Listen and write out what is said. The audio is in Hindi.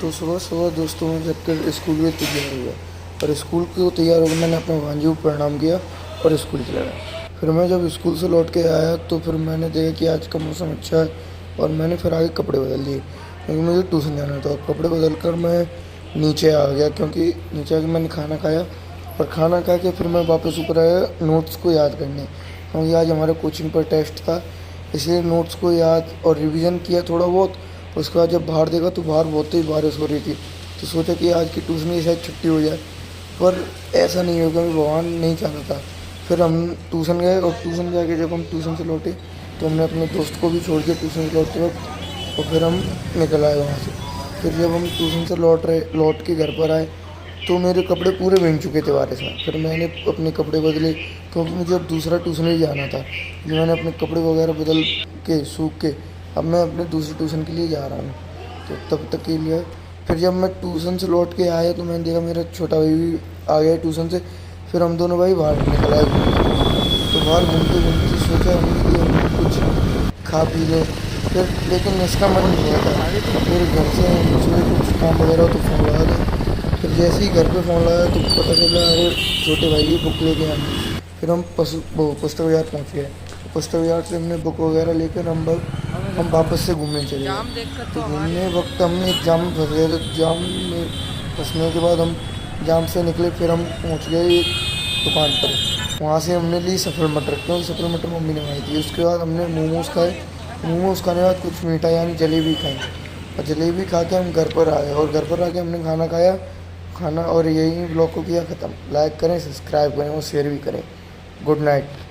तो सुबह सुबह दोस्तों में जब स्कूल में तैयार हुआ और स्कूल को तैयार होकर मैंने अपने भांजी को प्रणाम किया और स्कूल चला गया। फिर मैं जब स्कूल से लौट के आया तो फिर मैंने देखा कि आज का मौसम अच्छा है और मैंने फिर आगे कपड़े बदल दिए क्योंकि मुझे ट्यूशन जाना था। और कपड़े बदल कर मैं नीचे आ गया क्योंकि नीचे आके मैंने खाना खाया और खाना खा के फिर मैं वापस ऊपर आया नोट्स को याद करने, क्योंकि आज हमारे कोचिंग पर टेस्ट था, इसलिए नोट्स को याद और रिवीजन किया थोड़ा बहुत। उसके बाद जब बाहर देखा तो बाहर बहुत ही बारिश हो रही थी, तो सोचा कि आज की ट्यूशन की शायद छुट्टी हो जाए, पर ऐसा नहीं होगा, क्योंकि भगवान नहीं चाहता था। फिर हम ट्यूशन गए और ट्यूशन जाके जब हम ट्यूशन से लौटे तो हमने अपने दोस्त को भी छोड़ दिया ट्यूशन से लौटते वक्त और फिर हम निकल आए वहाँ से। फिर जब हम ट्यूशन से लौट के घर पर आए तो मेरे कपड़े पूरे भीग चुके थे बारिश में। फिर मैंने अपने कपड़े बदले क्योंकि मुझे अब दूसरा ट्यूशन ही जाना था, इसलिए मैंने अपने कपड़े वगैरह बदल के सूख के अब मैं अपने दूसरे ट्यूशन के लिए जा रहा हूँ। तो तब तक के लिए फिर जब मैं ट्यूशन से लौट के आया तो मैंने देखा मेरा छोटा भाई भी आ गया ट्यूशन से। फिर हम दोनों भाई बाहर निकल आए तो बाहर घूमते घूमते सोचा कि हम कुछ खा पी लें, फिर लेकिन इसका मन नहीं आता। फिर घर से मुझे कुछ काम वगैरह तो फ़ोन लगा था। फिर जैसे ही घर पे फ़ोन लगाया तो पता चला अरे छोटे भाई की बुक लेके आए। फिर हम पुस्तक बाजार पहुँच गए। पुस्तक बाजार से हमने बुक वगैरह लेकर हम वापस से घूमने चले गए। तो घूमने वक्त हमने एक जाम में फंस गए, तो जाम में फंसने के बाद हम जाम से निकले। फिर हम पहुँच गए एक दुकान पर, वहाँ से हमने ली सफल मटर, क्योंकि सफल मटर मम्मी ने बनाई थी। उसके बाद हमने मोमोज़ खाए, मोमोज़ खाने के बाद कुछ मीठा यानी जलेबी खाई और जलेबी खा के हम घर पर आए और घर पर आके हमने खाना खाया और यही ब्लॉग को किया ख़त्म। लाइक करें, सब्सक्राइब करें और शेयर भी करें। Good night.